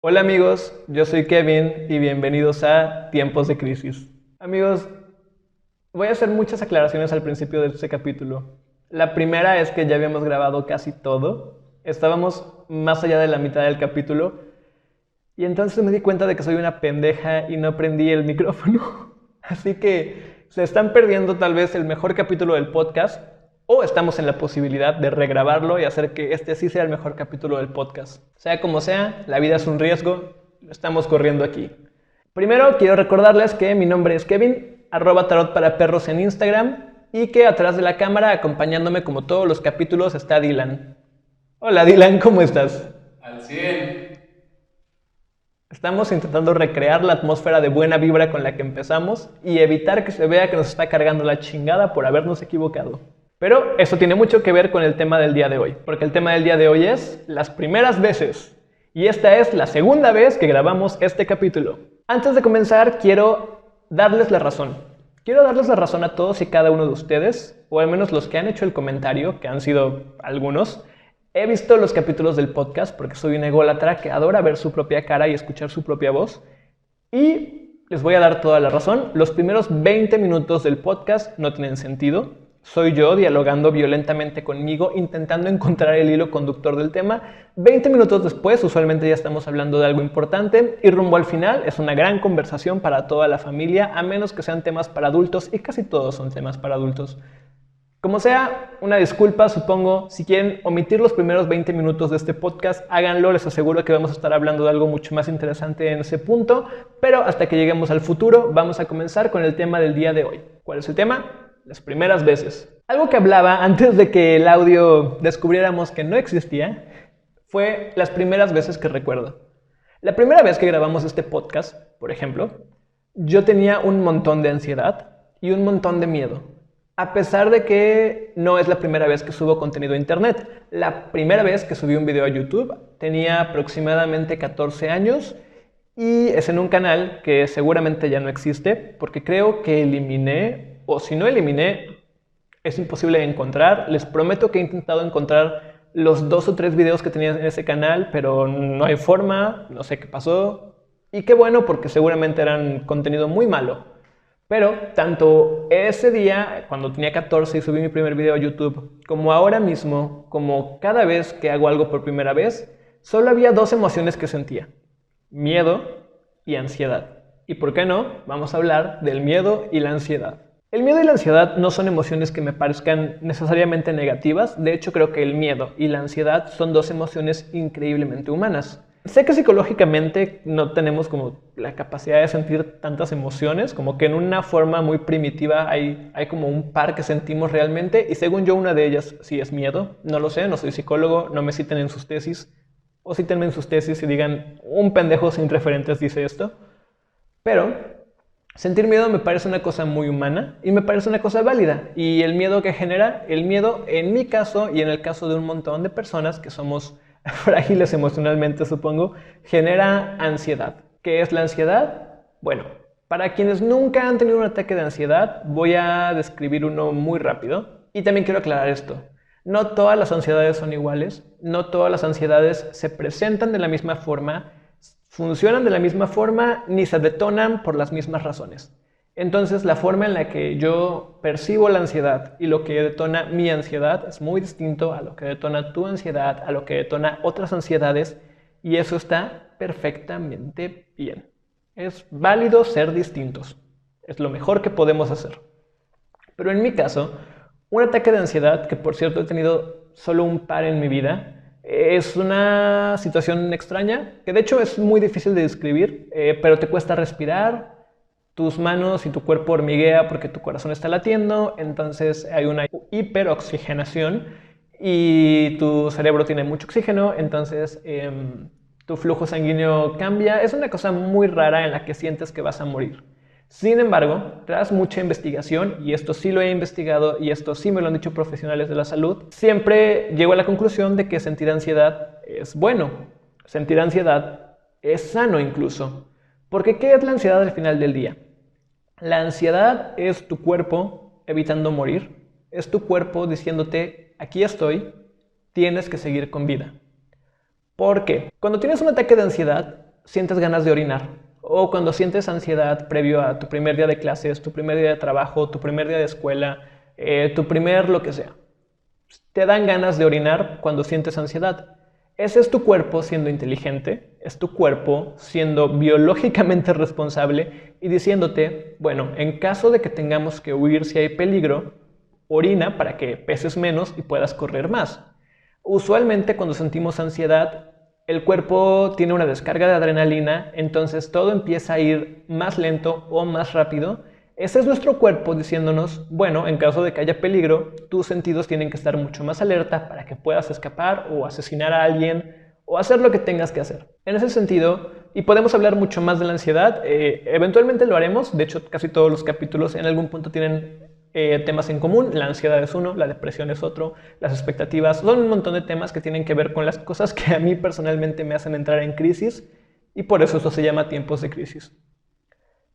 Hola amigos, yo soy Kevin y bienvenidos a Tiempos de Crisis. Amigos, voy a hacer muchas aclaraciones al principio de este capítulo. La primera es que ya habíamos grabado casi todo, estábamos más allá de la mitad del capítulo y entonces me di cuenta de que soy una pendeja y no prendí el micrófono. Así que se están perdiendo tal vez el mejor capítulo del podcast o estamos en la posibilidad de regrabarlo y hacer que este sí sea el mejor capítulo del podcast. Sea como sea, la vida es un riesgo, lo estamos corriendo aquí. Primero quiero recordarles que mi nombre es Kevin, @tarot para perros en Instagram, y que atrás de la cámara, acompañándome como todos los capítulos, está Dylan. Hola Dylan, ¿cómo estás? Al 100. Estamos intentando recrear la atmósfera de buena vibra con la que empezamos y evitar que se vea que nos está cargando la chingada por habernos equivocado. Pero eso tiene mucho que ver con el tema del día de hoy, porque el tema del día de hoy es las primeras veces. Y esta es la segunda vez que grabamos este capítulo. Antes de comenzar, quiero darles la razón. Quiero darles la razón a todos y cada uno de ustedes, o al menos los que han hecho el comentario, que han sido algunos. He visto los capítulos del podcast porque soy un ególatra que adora ver su propia cara y escuchar su propia voz. Y les voy a dar toda la razón. Los primeros 20 minutos del podcast no tienen sentido. Soy yo dialogando violentamente conmigo, intentando encontrar el hilo conductor del tema. 20 minutos después, usualmente ya estamos hablando de algo importante. Y rumbo al final, es una gran conversación para toda la familia, a menos que sean temas para adultos, y casi todos son temas para adultos. Como sea, una disculpa, supongo. Si quieren omitir los primeros 20 minutos de este podcast, háganlo. Les aseguro que vamos a estar hablando de algo mucho más interesante en ese punto. Pero hasta que lleguemos al futuro, vamos a comenzar con el tema del día de hoy. ¿Cuál es el tema? Las primeras veces. Algo que hablaba antes de que el audio descubriéramos que no existía fue las primeras veces que recuerdo. La primera vez que grabamos este podcast, por ejemplo, yo tenía un montón de ansiedad y un montón de miedo. A pesar de que no es la primera vez que subo contenido a internet. La primera vez que subí un video a YouTube tenía aproximadamente 14 años y es en un canal que seguramente ya no existe porque creo que eliminé, o si no eliminé, es imposible de encontrar. Les prometo que he intentado encontrar los 2 o 3 videos que tenía en ese canal, pero no hay forma, no sé qué pasó. Y qué bueno, porque seguramente eran contenido muy malo. Pero tanto ese día, cuando tenía 14 y subí mi primer video a YouTube, como ahora mismo, como cada vez que hago algo por primera vez, solo había 2 emociones que sentía: miedo y ansiedad. ¿Y por qué no? Vamos a hablar del miedo y la ansiedad. El miedo y la ansiedad no son emociones que me parezcan necesariamente negativas. De hecho, creo que el miedo y la ansiedad son 2 emociones increíblemente humanas. Sé que psicológicamente no tenemos como la capacidad de sentir tantas emociones, como que en una forma muy primitiva hay como un par que sentimos realmente, y según yo una de ellas sí es miedo. No lo sé, no soy psicólogo, no me citen en sus tesis, o cítenme en sus tesis y digan, un pendejo sin referentes dice esto. Pero sentir miedo me parece una cosa muy humana y me parece una cosa válida. Y el miedo que genera, el miedo en mi caso y en el caso de un montón de personas que somos frágiles emocionalmente, supongo, genera ansiedad. ¿Qué es la ansiedad? Bueno, para quienes nunca han tenido un ataque de ansiedad, voy a describir uno muy rápido. Y también quiero aclarar esto. No todas las ansiedades son iguales, no todas las ansiedades se presentan de la misma forma, funcionan de la misma forma, ni se detonan por las mismas razones. Entonces, la forma en la que yo percibo la ansiedad y lo que detona mi ansiedad es muy distinto a lo que detona tu ansiedad, a lo que detona otras ansiedades, y eso está perfectamente bien. Es válido ser distintos. Es lo mejor que podemos hacer. Pero en mi caso, un ataque de ansiedad, que por cierto he tenido solo un par en mi vida, es una situación extraña, que de hecho es muy difícil de describir, pero te cuesta respirar, tus manos y tu cuerpo hormiguea porque tu corazón está latiendo, entonces hay una hiperoxigenación y tu cerebro tiene mucho oxígeno, entonces tu flujo sanguíneo cambia. Es una cosa muy rara en la que sientes que vas a morir. Sin embargo, tras mucha investigación, y esto sí lo he investigado y esto sí me lo han dicho profesionales de la salud, siempre llego a la conclusión de que sentir ansiedad es bueno. Sentir ansiedad es sano incluso. Porque ¿qué es la ansiedad al final del día? La ansiedad es tu cuerpo evitando morir. Es tu cuerpo diciéndote, aquí estoy, tienes que seguir con vida. ¿Por qué? Cuando tienes un ataque de ansiedad, sientes ganas de orinar, o cuando sientes ansiedad previo a tu primer día de clases, tu primer día de trabajo, tu primer día de escuela, tu primer lo que sea. Te dan ganas de orinar cuando sientes ansiedad. Ese es tu cuerpo siendo inteligente, es tu cuerpo siendo biológicamente responsable y diciéndote, bueno, en caso de que tengamos que huir si hay peligro, orina para que peses menos y puedas correr más. Usualmente cuando sentimos ansiedad, el cuerpo tiene una descarga de adrenalina, entonces todo empieza a ir más lento o más rápido. Ese es nuestro cuerpo diciéndonos, bueno, en caso de que haya peligro, tus sentidos tienen que estar mucho más alerta para que puedas escapar o asesinar a alguien o hacer lo que tengas que hacer. En ese sentido, y podemos hablar mucho más de la ansiedad, eventualmente lo haremos, de hecho casi todos los capítulos en algún punto tienen temas en común. La ansiedad es uno, la depresión es otro, las expectativas, son un montón de temas que tienen que ver con las cosas que a mí personalmente me hacen entrar en crisis y por eso esto se llama tiempos de crisis.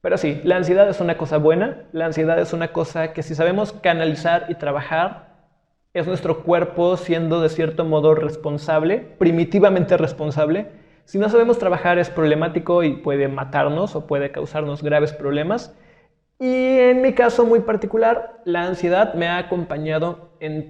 Pero sí, la ansiedad es una cosa buena, la ansiedad es una cosa que si sabemos canalizar y trabajar, es nuestro cuerpo siendo de cierto modo responsable, primitivamente responsable. Si no sabemos trabajar es problemático y puede matarnos o puede causarnos graves problemas. Y en mi caso muy particular, la ansiedad me ha acompañado en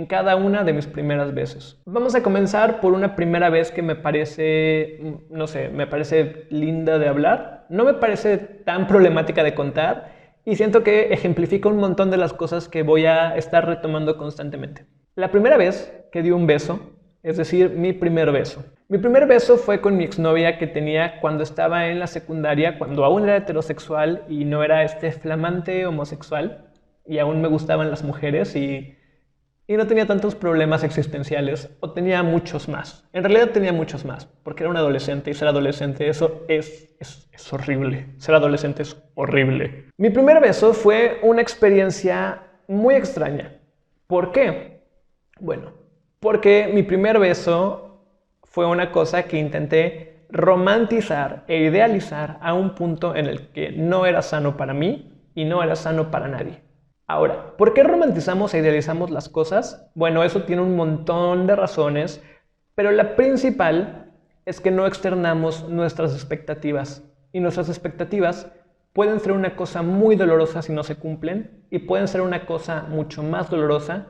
cada una de mis primeras veces. Vamos a comenzar por una primera vez que me parece, no sé, me parece linda de hablar. No me parece tan problemática de contar y siento que ejemplifica un montón de las cosas que voy a estar retomando constantemente. La primera vez que di un beso, es decir, mi primer beso. Mi primer beso fue con mi exnovia que tenía cuando estaba en la secundaria, cuando aún era heterosexual y no era este flamante homosexual, y aún me gustaban las mujeres y no tenía tantos problemas existenciales, o tenía muchos más. En realidad tenía muchos más, porque era un adolescente y ser adolescente eso es horrible. Ser adolescente es horrible. Mi primer beso fue una experiencia muy extraña. ¿Por qué? Bueno, porque mi primer beso fue una cosa que intenté romantizar e idealizar a un punto en el que no era sano para mí y no era sano para nadie. Ahora, ¿por qué romantizamos e idealizamos las cosas? Bueno, eso tiene un montón de razones, pero la principal es que no externamos nuestras expectativas. Y nuestras expectativas pueden ser una cosa muy dolorosa si no se cumplen y pueden ser una cosa mucho más dolorosa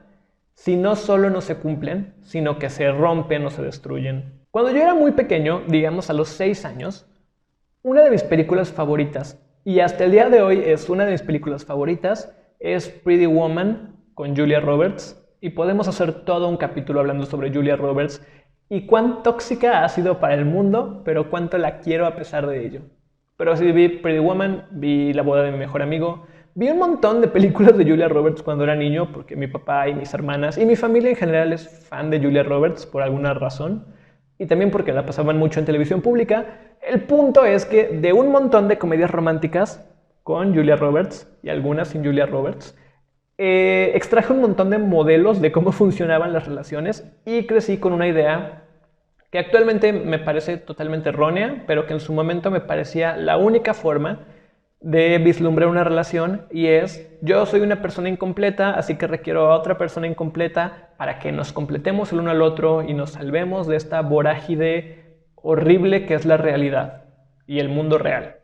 si no solo no se cumplen, sino que se rompen o se destruyen. Cuando yo era muy pequeño, digamos a los 6 años, una de mis películas favoritas, y hasta el día de hoy es una de mis películas favoritas, es Pretty Woman con Julia Roberts, y podemos hacer todo un capítulo hablando sobre Julia Roberts y cuán tóxica ha sido para el mundo, pero cuánto la quiero a pesar de ello. Pero sí vi Pretty Woman, vi La boda de mi mejor amigo, vi un montón de películas de Julia Roberts cuando era niño, porque mi papá y mis hermanas y mi familia en general es fan de Julia Roberts por alguna razón, y también porque la pasaban mucho en televisión pública. El punto es que de un montón de comedias románticas con Julia Roberts y algunas sin Julia Roberts, extraje un montón de modelos de cómo funcionaban las relaciones y crecí con una idea que actualmente me parece totalmente errónea, pero que en su momento me parecía la única forma de vislumbrar una relación, y es: yo soy una persona incompleta, así que requiero a otra persona incompleta para que nos completemos el uno al otro y nos salvemos de esta vorágine horrible que es la realidad y el mundo real.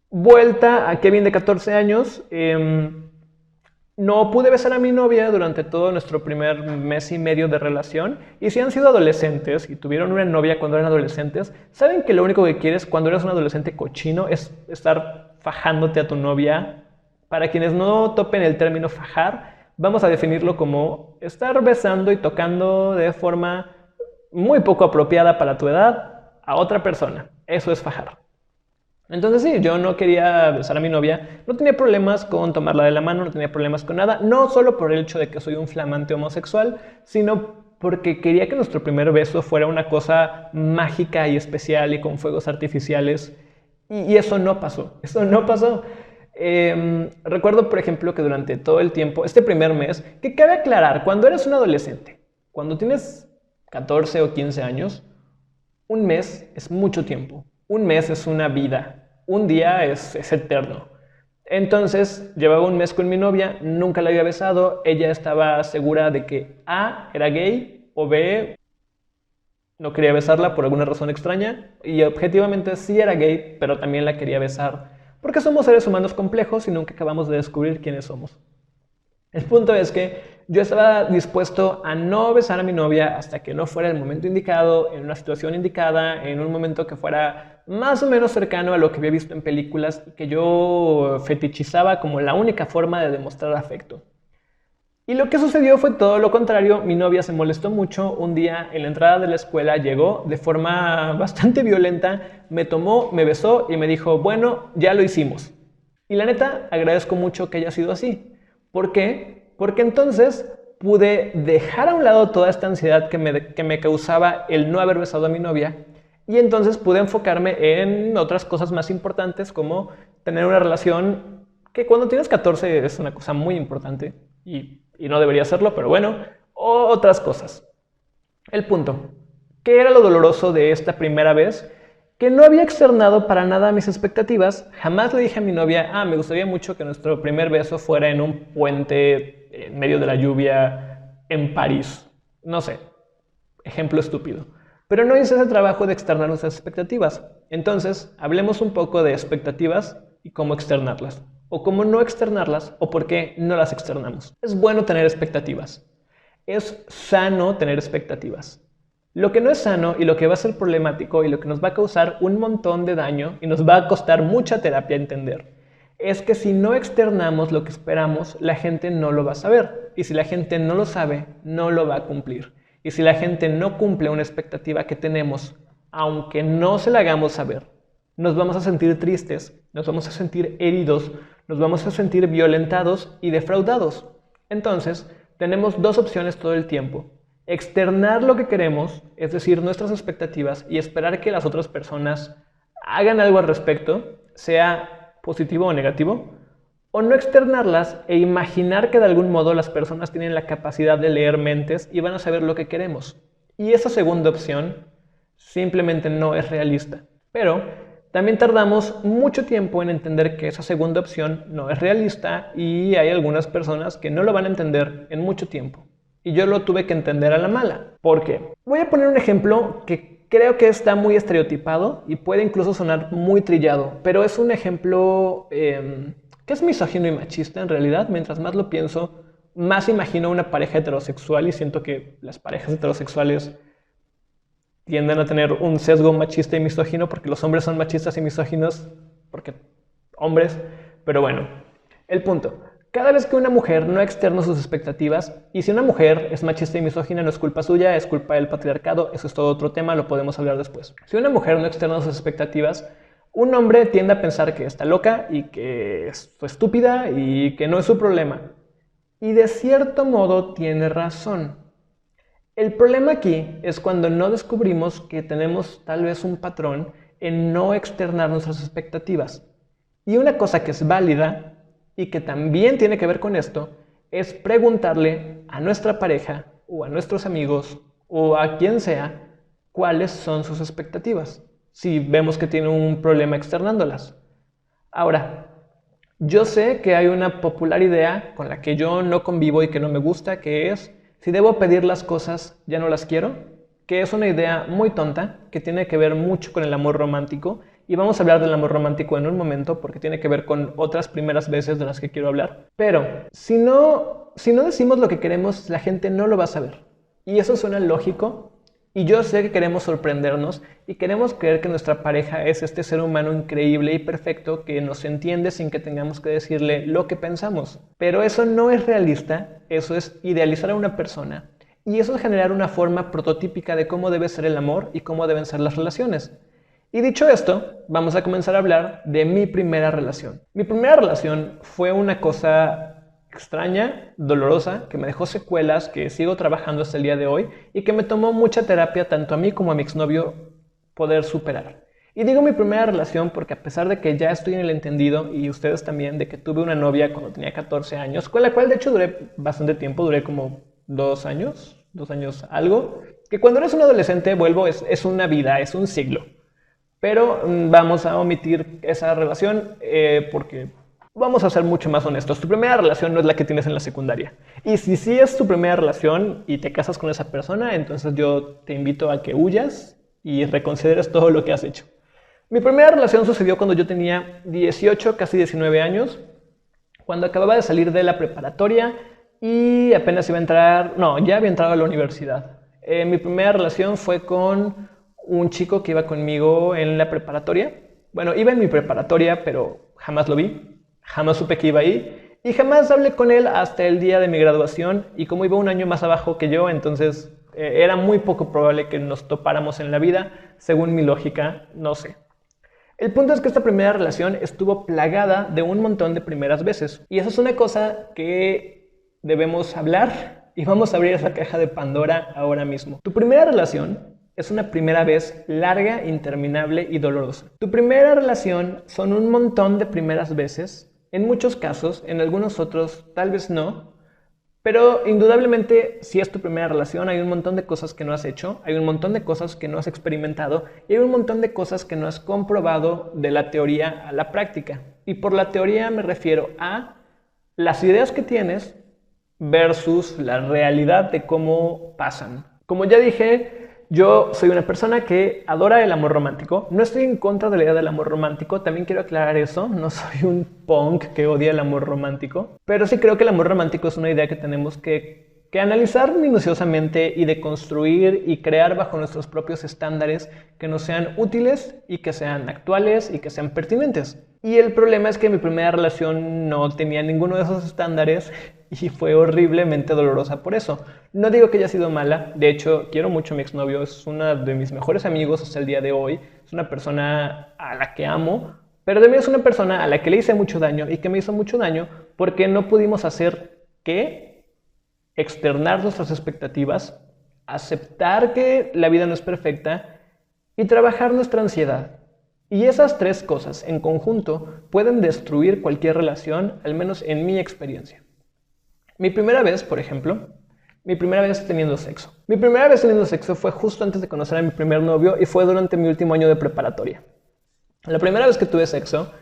Vuelta a Kevin de 14 años, no pude besar a mi novia durante todo nuestro primer mes y medio de relación. Y si han sido adolescentes y tuvieron una novia cuando eran adolescentes, saben que lo único que quieres cuando eres un adolescente cochino es estar fajándote a tu novia. Para quienes no topen el término fajar, vamos a definirlo como estar besando y tocando de forma muy poco apropiada para tu edad a otra persona. Eso es fajar. Entonces sí, yo no quería besar a mi novia, no tenía problemas con tomarla de la mano, no tenía problemas con nada, no solo por el hecho de que soy un flamante homosexual, sino porque quería que nuestro primer beso fuera una cosa mágica y especial y con fuegos artificiales, y eso no pasó, Recuerdo, por ejemplo, que durante todo el tiempo, este primer mes, que cabe aclarar, cuando eres un adolescente, cuando tienes 14 o 15 años, un mes es mucho tiempo. Un mes es una vida, un día es eterno. Entonces, llevaba un mes con mi novia, nunca la había besado, ella estaba segura de que A, era gay, o B, No quería besarla por alguna razón extraña y objetivamente sí era gay, pero también la quería besar porque somos seres humanos complejos y nunca acabamos de descubrir quiénes somos. El punto es que yo estaba dispuesto a no besar a mi novia hasta que no fuera el momento indicado, en una situación indicada, en un momento que fuera más o menos cercano a lo que había visto en películas y que yo fetichizaba como la única forma de demostrar afecto. Y lo que sucedió fue todo lo contrario. Mi novia se molestó mucho. Un día en la entrada de la escuela llegó de forma bastante violenta, me tomó, me besó y me dijo, bueno, ya lo hicimos. Y la neta, agradezco mucho que haya sido así. ¿Por qué? Porque entonces pude dejar a un lado toda esta ansiedad que me causaba el no haber besado a mi novia y entonces pude enfocarme en otras cosas más importantes como tener una relación que cuando tienes 14 es una cosa muy importante y no debería serlo, pero bueno, otras cosas. El punto, ¿qué era lo doloroso de esta primera vez? Que no había externado para nada mis expectativas. Jamás le dije a mi novia, me gustaría mucho que nuestro primer beso fuera en un puente en medio de la lluvia en París. No sé, ejemplo estúpido. Pero no hice ese trabajo de externar nuestras expectativas. Entonces, hablemos un poco de expectativas y cómo externarlas. O cómo no externarlas o por qué no las externamos. Es bueno tener expectativas. Es sano tener expectativas. Lo que no es sano y lo que va a ser problemático y lo que nos va a causar un montón de daño y nos va a costar mucha terapia entender, es que si no externamos lo que esperamos, la gente no lo va a saber. Y si la gente no lo sabe, no lo va a cumplir. Y si la gente no cumple una expectativa que tenemos, aunque no se la hagamos saber, nos vamos a sentir tristes, nos vamos a sentir heridos, nos vamos a sentir violentados y defraudados. Entonces, tenemos dos opciones todo el tiempo. Externar lo que queremos, es decir, nuestras expectativas, y esperar que las otras personas hagan algo al respecto, sea positivo o negativo, o no externarlas e imaginar que de algún modo las personas tienen la capacidad de leer mentes y van a saber lo que queremos. Y esa segunda opción simplemente no es realista. Pero también tardamos mucho tiempo en entender que esa segunda opción no es realista y hay algunas personas que no lo van a entender en mucho tiempo. Y yo lo tuve que entender a la mala. ¿Por qué? Voy a poner un ejemplo que creo que está muy estereotipado y puede incluso sonar muy trillado, pero es un ejemplo que es misógino y machista en realidad. Mientras más lo pienso, más imagino una pareja heterosexual y siento que las parejas heterosexuales tienden a tener un sesgo machista y misógino porque los hombres son machistas y misóginos porque hombres, pero bueno, el punto. Cada vez que una mujer no externa sus expectativas, y si una mujer es machista y misógina no es culpa suya, es culpa del patriarcado, eso es todo otro tema, lo podemos hablar después. Si una mujer no externa sus expectativas, un hombre tiende a pensar que está loca y que es estúpida y que no es su problema. Y de cierto modo tiene razón. El problema aquí es cuando no descubrimos que tenemos tal vez un patrón en no externar nuestras expectativas. Y una cosa que es válida y que también tiene que ver con esto es preguntarle a nuestra pareja o a nuestros amigos o a quien sea cuáles son sus expectativas, si vemos que tiene un problema externándolas. Ahora, yo sé que hay una popular idea con la que yo no convivo y que no me gusta, que es si debo pedir las cosas, ya no las quiero, que es una idea muy tonta, que tiene que ver mucho con el amor romántico, y vamos a hablar del amor romántico en un momento, porque tiene que ver con otras primeras veces de las que quiero hablar. Pero, si no decimos lo que queremos, la gente no lo va a saber. Y eso suena lógico, y yo sé que queremos sorprendernos, y queremos creer que nuestra pareja es este ser humano increíble y perfecto que nos entiende sin que tengamos que decirle lo que pensamos. Pero eso no es realista, eso es idealizar a una persona. Y eso es generar una forma prototípica de cómo debe ser el amor y cómo deben ser las relaciones. Y dicho esto, vamos a comenzar a hablar de mi primera relación. Mi primera relación fue una cosa extraña, dolorosa, que me dejó secuelas, que sigo trabajando hasta el día de hoy y que me tomó mucha terapia tanto a mí como a mi exnovio poder superar. Y digo mi primera relación porque a pesar de que ya estoy en el entendido, y ustedes también, de que tuve una novia cuando tenía 14 años, con la cual de hecho duré bastante tiempo, duré como 2 años algo, que cuando eres un adolescente, vuelvo, es una vida, es un siglo. Pero vamos a omitir esa relación porque Vamos a ser mucho más honestos. Tu primera relación no es la que tienes en la secundaria. Y si sí es tu primera relación y te casas con esa persona, entonces yo te invito a que huyas y reconsideres todo lo que has hecho. Mi primera relación sucedió cuando yo tenía 18, casi 19 años, cuando acababa de salir de la preparatoria y apenas iba a entrar, no, ya había entrado a la universidad. Mi primera relación fue con un chico que iba conmigo en la preparatoria. Bueno, iba en mi preparatoria, pero jamás lo vi, jamás supe que iba ahí y jamás hablé con él hasta el día de mi graduación, y como iba un año más abajo que yo, entonces era muy poco probable que nos topáramos en la vida, según mi lógica, no sé. El punto es que esta primera relación estuvo plagada de un montón de primeras veces. Y eso es una cosa que debemos hablar, y vamos a abrir esa caja de Pandora ahora mismo. Tu primera relación es una primera vez larga, interminable y dolorosa. Tu primera relación son un montón de primeras veces, en muchos casos, en algunos otros tal vez no. Pero indudablemente, si es tu primera relación, hay un montón de cosas que no has hecho, hay un montón de cosas que no has experimentado y hay un montón de cosas que no has comprobado de la teoría a la práctica. Y por la teoría me refiero a las ideas que tienes versus la realidad de cómo pasan. Como ya dije, yo soy una persona que adora el amor romántico. No estoy en contra de la idea del amor romántico, también quiero aclarar eso. No soy un punk que odia el amor romántico, pero sí creo que el amor romántico es una idea que tenemos que analizar minuciosamente y deconstruir y crear bajo nuestros propios estándares que nos sean útiles y que sean actuales y que sean pertinentes. Y el problema es que mi primera relación no tenía ninguno de esos estándares y fue horriblemente dolorosa por eso. No digo que haya sido mala, de hecho quiero mucho a mi exnovio, es uno de mis mejores amigos hasta el día de hoy, es una persona a la que amo, pero también es una persona a la que le hice mucho daño y que me hizo mucho daño porque no pudimos hacer que externar nuestras expectativas, aceptar que la vida no es perfecta y trabajar nuestra ansiedad. Y esas tres cosas en conjunto pueden destruir cualquier relación, al menos en mi experiencia. Mi primera vez, por ejemplo, mi primera vez teniendo sexo. Mi primera vez teniendo sexo fue justo antes de conocer a mi primer novio y fue durante mi último año de preparatoria. La primera vez que tuve sexo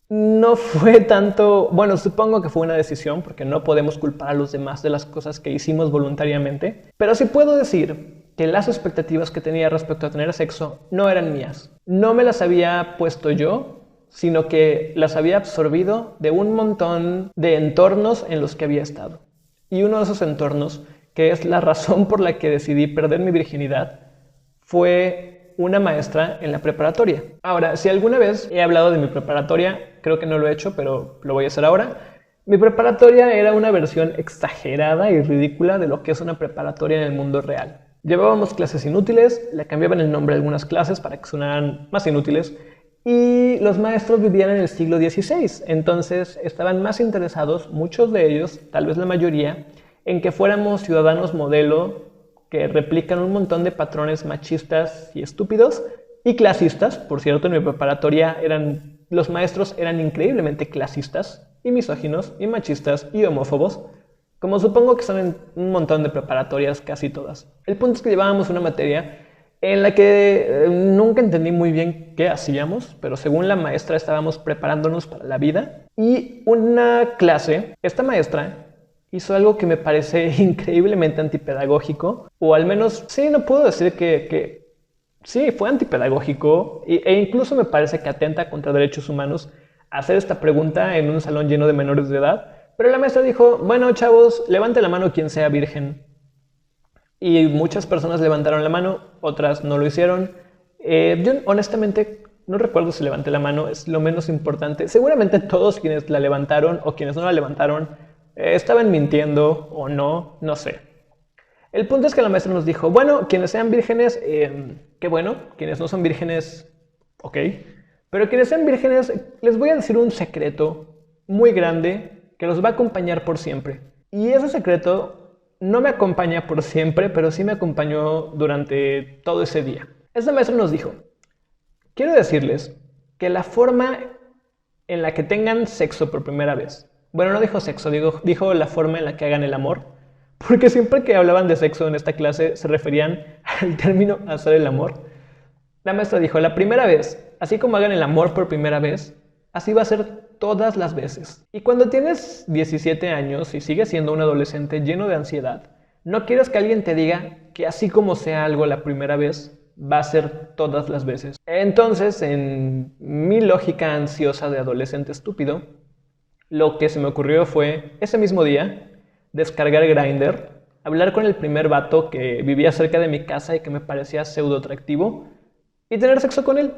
no fue tanto, bueno, supongo que fue una decisión porque no podemos culpar a los demás de las cosas que hicimos voluntariamente, pero sí puedo decir que las expectativas que tenía respecto a tener sexo no eran mías. No me las había puesto yo, sino que las había absorbido de un montón de entornos en los que había estado. Y uno de esos entornos, que es la razón por la que decidí perder mi virginidad, fue una maestra en la preparatoria. Ahora, si alguna vez he hablado de mi preparatoria, creo que no lo he hecho, pero lo voy a hacer ahora. Mi preparatoria era una versión exagerada y ridícula de lo que es una preparatoria en el mundo real. Llevábamos clases inútiles, le cambiaban el nombre a algunas clases para que sonaran más inútiles, y los maestros vivían en el siglo XVI, entonces estaban más interesados, muchos de ellos, tal vez la mayoría, en que fuéramos ciudadanos modelo que replican un montón de patrones machistas y estúpidos y clasistas. Por cierto, en mi preparatoria los maestros eran increíblemente clasistas y misóginos y machistas y homófobos, como supongo que son en un montón de preparatorias, casi todas. El punto es que llevábamos una materia en la que nunca entendí muy bien qué hacíamos, pero según la maestra estábamos preparándonos para la vida. Y una clase, esta maestra hizo algo que me parece increíblemente antipedagógico, o al menos, sí, no puedo decir que sí, fue antipedagógico, e incluso me parece que atenta contra derechos humanos hacer esta pregunta en un salón lleno de menores de edad. Pero la maestra dijo, bueno, chavos, levante la mano quien sea virgen. Y muchas personas levantaron la mano, otras no lo hicieron. Yo honestamente no recuerdo si levanté la mano, es lo menos importante. Seguramente todos quienes la levantaron o quienes no la levantaron estaban mintiendo o no, no sé. El punto es que la maestra nos dijo, bueno, quienes sean vírgenes, qué bueno, quienes no son vírgenes, ok. Pero quienes sean vírgenes, les voy a decir un secreto muy grande que los va a acompañar por siempre. Y ese secreto no me acompaña por siempre, pero sí me acompañó durante todo ese día. Esta maestra nos dijo, quiero decirles que la forma en la que tengan sexo por primera vez, bueno, no dijo sexo, dijo la forma en la que hagan el amor, porque siempre que hablaban de sexo en esta clase se referían al término hacer el amor. La maestra dijo, la primera vez, así como hagan el amor por primera vez, así va a ser todas las veces. Y cuando tienes 17 años y sigues siendo un adolescente lleno de ansiedad, no quieres que alguien te diga que así como sea algo la primera vez, va a ser todas las veces. Entonces, en mi lógica ansiosa de adolescente estúpido, lo que se me ocurrió fue, ese mismo día, descargar Grindr, hablar con el primer vato que vivía cerca de mi casa y que me parecía pseudo atractivo, y tener sexo con él.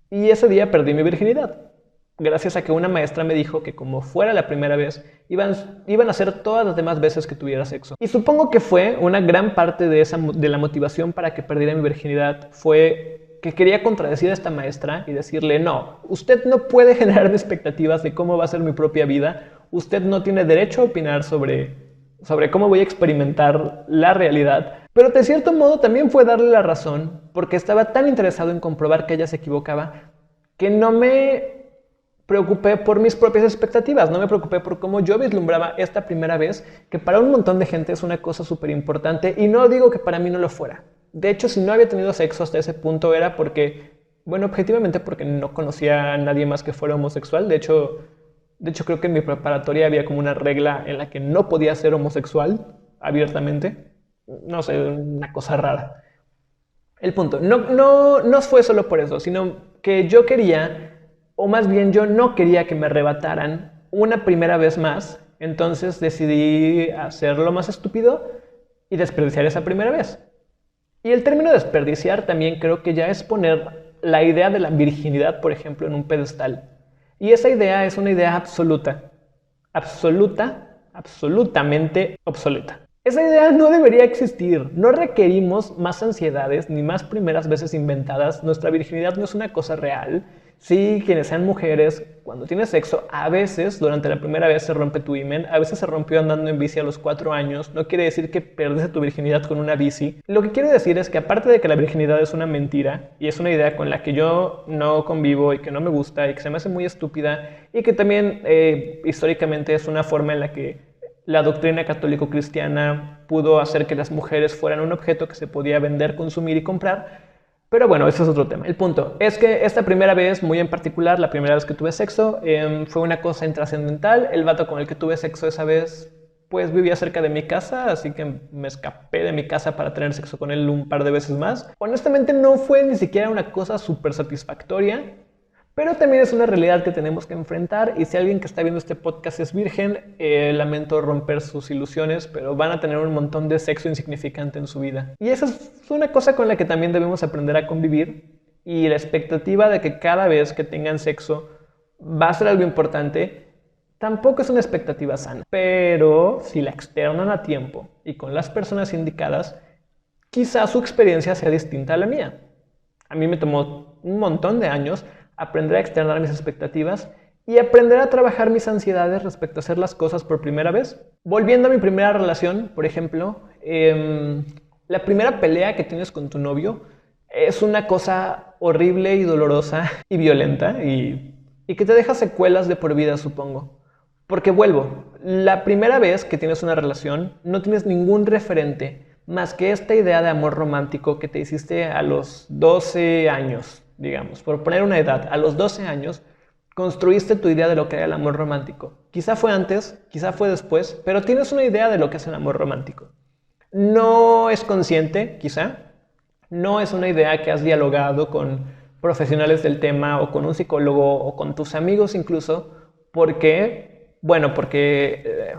Y ese día perdí mi virginidad, gracias a que una maestra me dijo que como fuera la primera vez, iban a ser todas las demás veces que tuviera sexo. Y supongo que fue una gran parte de la motivación para que perdiera mi virginidad, fue que quería contradecir a esta maestra y decirle, no, usted no puede generarme expectativas de cómo va a ser mi propia vida, usted no tiene derecho a opinar sobre cómo voy a experimentar la realidad. Pero de cierto modo también fue darle la razón, porque estaba tan interesado en comprobar que ella se equivocaba, que no me preocupé por mis propias expectativas, no me preocupé por cómo yo vislumbraba esta primera vez, que para un montón de gente es una cosa súper importante, y no digo que para mí no lo fuera. De hecho, si no había tenido sexo hasta ese punto era porque, bueno, objetivamente porque no conocía a nadie más que fuera homosexual. De hecho, creo que en mi preparatoria había como una regla en la que no podía ser homosexual abiertamente. No sé, una cosa rara. El punto, no fue solo por eso, sino que yo quería, o más bien yo no quería que me arrebataran una primera vez más. Entonces decidí hacerlo más estúpido y desperdiciar esa primera vez. Y el término desperdiciar también creo que ya es poner la idea de la virginidad, por ejemplo, en un pedestal. Y esa idea es una idea absolutamente obsoleta. Esa idea no debería existir. No requerimos más ansiedades ni más primeras veces inventadas. Nuestra virginidad no es una cosa real. Sí, quienes sean mujeres, cuando tienes sexo, a veces durante la primera vez se rompe tu himen, a veces se rompió andando en bici a los 4 años. No quiere decir que perdiste tu virginidad con una bici. Lo que quiero decir es que aparte de que la virginidad es una mentira y es una idea con la que yo no convivo y que no me gusta y que se me hace muy estúpida y que también históricamente es una forma en la que la doctrina católico-cristiana pudo hacer que las mujeres fueran un objeto que se podía vender, consumir y comprar. Pero bueno, ese es otro tema. El punto es que esta primera vez, muy en particular, la primera vez que tuve sexo, fue una cosa intrascendental. El vato con el que tuve sexo esa vez, pues vivía cerca de mi casa, así que me escapé de mi casa para tener sexo con él un par de veces más. Honestamente no fue ni siquiera una cosa súper satisfactoria, pero también es una realidad que tenemos que enfrentar, y si alguien que está viendo este podcast es virgen, lamento romper sus ilusiones, pero van a tener un montón de sexo insignificante en su vida. Y esa es una cosa con la que también debemos aprender a convivir, y la expectativa de que cada vez que tengan sexo va a ser algo importante, tampoco es una expectativa sana. Pero si la externan a tiempo y con las personas indicadas, quizás su experiencia sea distinta a la mía. A mí me tomó un montón de años aprender a externar mis expectativas y aprender a trabajar mis ansiedades respecto a hacer las cosas por primera vez. Volviendo a mi primera relación, por ejemplo, la primera pelea que tienes con tu novio es una cosa horrible y dolorosa y violenta y que te deja secuelas de por vida, supongo. Porque vuelvo, la primera vez que tienes una relación no tienes ningún referente más que esta idea de amor romántico que te hiciste a los 12 años. Digamos, por poner una edad, a los 12 años, construiste tu idea de lo que era el amor romántico. Quizá fue antes, quizá fue después, pero tienes una idea de lo que es el amor romántico. No es consciente, quizá. No es una idea que has dialogado con profesionales del tema o con un psicólogo o con tus amigos incluso, porque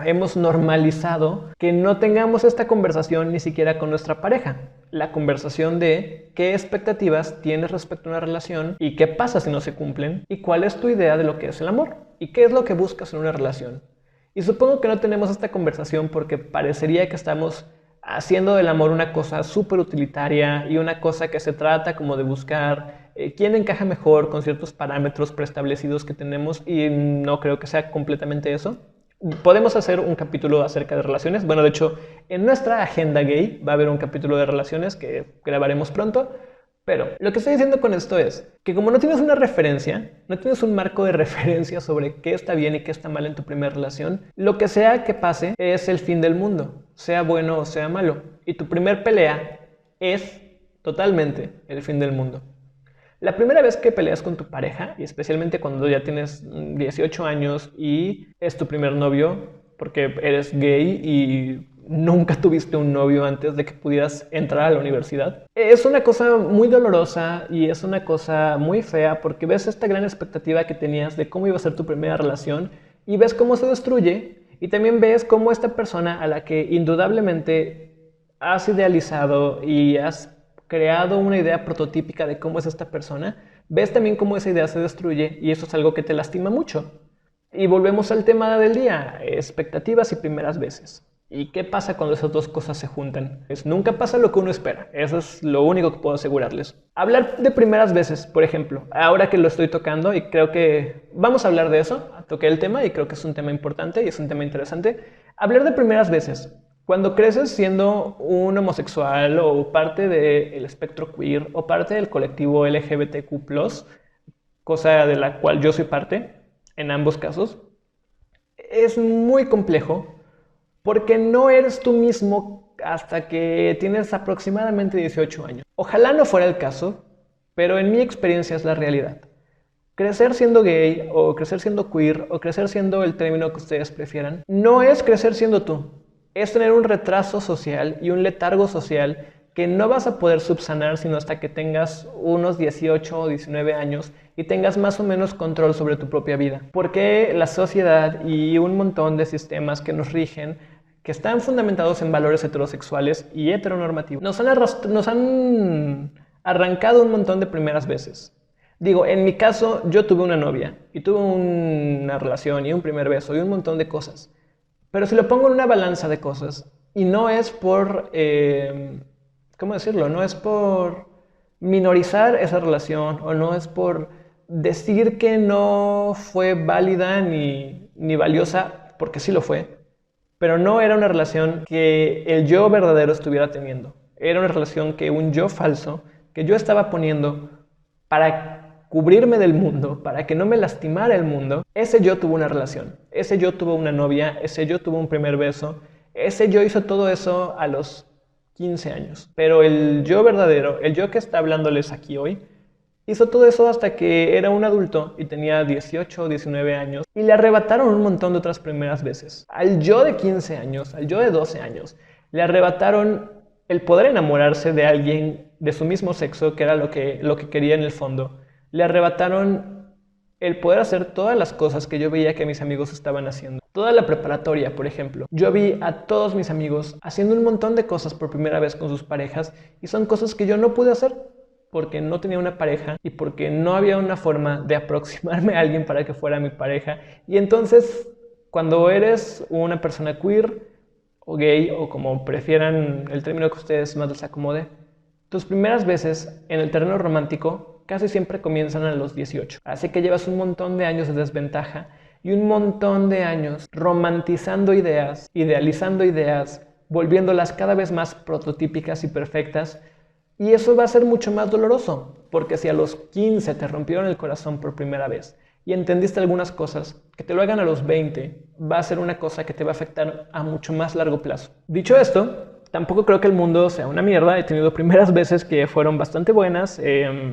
hemos normalizado que no tengamos esta conversación ni siquiera con nuestra pareja. La conversación de qué expectativas tienes respecto a una relación y qué pasa si no se cumplen y cuál es tu idea de lo que es el amor y qué es lo que buscas en una relación. Y supongo que no tenemos esta conversación porque parecería que estamos haciendo del amor una cosa súper utilitaria y una cosa que se trata como de buscar quién encaja mejor con ciertos parámetros preestablecidos que tenemos, y no creo que sea completamente eso. Podemos hacer un capítulo acerca de relaciones. Bueno, de hecho, en nuestra agenda gay va a haber un capítulo de relaciones que grabaremos pronto. Pero lo que estoy diciendo con esto es que como no tienes una referencia, no tienes un marco de referencia sobre qué está bien y qué está mal en tu primera relación, lo que sea que pase es el fin del mundo, sea bueno o sea malo. Y tu primer pelea es totalmente el fin del mundo. La primera vez que peleas con tu pareja, y especialmente cuando ya tienes 18 años y es tu primer novio, porque eres gay y nunca tuviste un novio antes de que pudieras entrar a la universidad, es una cosa muy dolorosa y es una cosa muy fea porque ves esta gran expectativa que tenías de cómo iba a ser tu primera relación y ves cómo se destruye y también ves cómo esta persona a la que indudablemente has idealizado y has creado una idea prototípica de cómo es esta persona, ves también cómo esa idea se destruye y eso es algo que te lastima mucho. Y volvemos al tema del día, expectativas y primeras veces. ¿Y qué pasa cuando esas dos cosas se juntan? Pues nunca pasa lo que uno espera, eso es lo único que puedo asegurarles. Hablar de primeras veces, por ejemplo, ahora que lo estoy tocando y creo que vamos a hablar de eso, toqué el tema y creo que es un tema importante y es un tema interesante. Hablar de primeras veces. Cuando creces siendo un homosexual o parte del espectro queer o parte del colectivo LGBTQ+, cosa de la cual yo soy parte, en ambos casos, es muy complejo porque no eres tú mismo hasta que tienes aproximadamente 18 años. Ojalá no fuera el caso, pero en mi experiencia es la realidad. Crecer siendo gay o crecer siendo queer o crecer siendo el término que ustedes prefieran, no es crecer siendo tú. Es tener un retraso social y un letargo social que no vas a poder subsanar sino hasta que tengas unos 18 o 19 años y tengas más o menos control sobre tu propia vida. Porque la sociedad y un montón de sistemas que nos rigen, que están fundamentados en valores heterosexuales y heteronormativos, nos han arrancado un montón de primeras veces. Digo, en mi caso, yo tuve una novia y tuve una relación y un primer beso y un montón de cosas. Pero si lo pongo en una balanza de cosas, y no es por, ¿cómo decirlo? No es por minorizar esa relación o no es por decir que no fue válida ni valiosa, porque sí lo fue, pero no era una relación que el yo verdadero estuviera teniendo. Era una relación que un yo falso, que yo estaba poniendo para cubrirme del mundo, para que no me lastimara el mundo, ese yo tuvo una relación, ese yo tuvo una novia, ese yo tuvo un primer beso, ese yo hizo todo eso a los 15 años. Pero el yo verdadero, el yo que está hablándoles aquí hoy, hizo todo eso hasta que era un adulto y tenía 18 o 19 años y le arrebataron un montón de otras primeras veces. Al yo de 15 años, al yo de 12 años, le arrebataron el poder enamorarse de alguien de su mismo sexo, que era lo que quería en el fondo. Le arrebataron el poder hacer todas las cosas que yo veía que mis amigos estaban haciendo. Toda la preparatoria, por ejemplo. Yo vi a todos mis amigos haciendo un montón de cosas por primera vez con sus parejas y son cosas que yo no pude hacer porque no tenía una pareja y porque no había una forma de aproximarme a alguien para que fuera mi pareja. Y entonces, cuando eres una persona queer o gay o como prefieran el término que ustedes más les acomode, tus primeras veces en el terreno romántico casi siempre comienzan a los 18. Así que llevas un montón de años de desventaja y un montón de años romantizando ideas, idealizando ideas, volviéndolas cada vez más prototípicas y perfectas. Y eso va a ser mucho más doloroso, porque si a los 15 te rompieron el corazón por primera vez y entendiste algunas cosas, que te lo hagan a los 20 va a ser una cosa que te va a afectar a mucho más largo plazo. Dicho esto, tampoco creo que el mundo sea una mierda. He tenido primeras veces que fueron bastante buenas.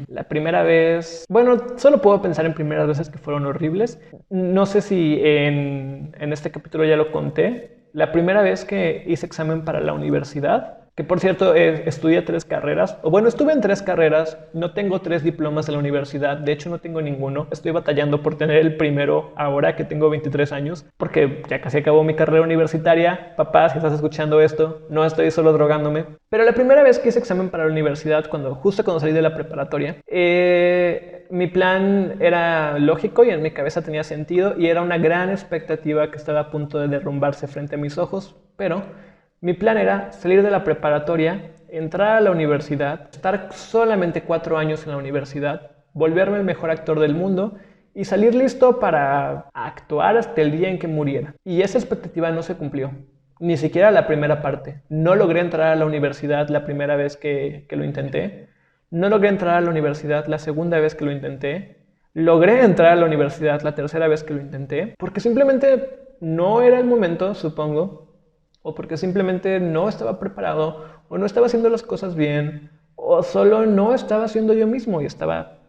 La primera vez... Bueno, solo puedo pensar en primeras veces que fueron horribles. No sé si en este capítulo ya lo conté. La primera vez que hice examen para la universidad, que por cierto estudié 3 carreras, o bueno, estuve en 3 carreras, no tengo 3 diplomas de la universidad, de hecho no tengo ninguno, estoy batallando por tener el primero ahora que tengo 23 años, porque ya casi acabó mi carrera universitaria. Papá, si estás escuchando esto, no estoy solo drogándome. Pero la primera vez que hice examen para la universidad, justo cuando salí de la preparatoria, mi plan era lógico y en mi cabeza tenía sentido y era una gran expectativa que estaba a punto de derrumbarse frente a mis ojos, pero mi plan era salir de la preparatoria, entrar a la universidad, estar solamente 4 años en la universidad, volverme el mejor actor del mundo y salir listo para actuar hasta el día en que muriera. Y esa expectativa no se cumplió, ni siquiera la primera parte. No logré entrar a la universidad la primera vez que lo intenté, no logré entrar a la universidad la segunda vez que lo intenté, logré entrar a la universidad la tercera vez que lo intenté, porque simplemente no era el momento, supongo, o porque simplemente no estaba preparado, o no estaba haciendo las cosas bien, o solo no estaba siendo yo mismo y estaba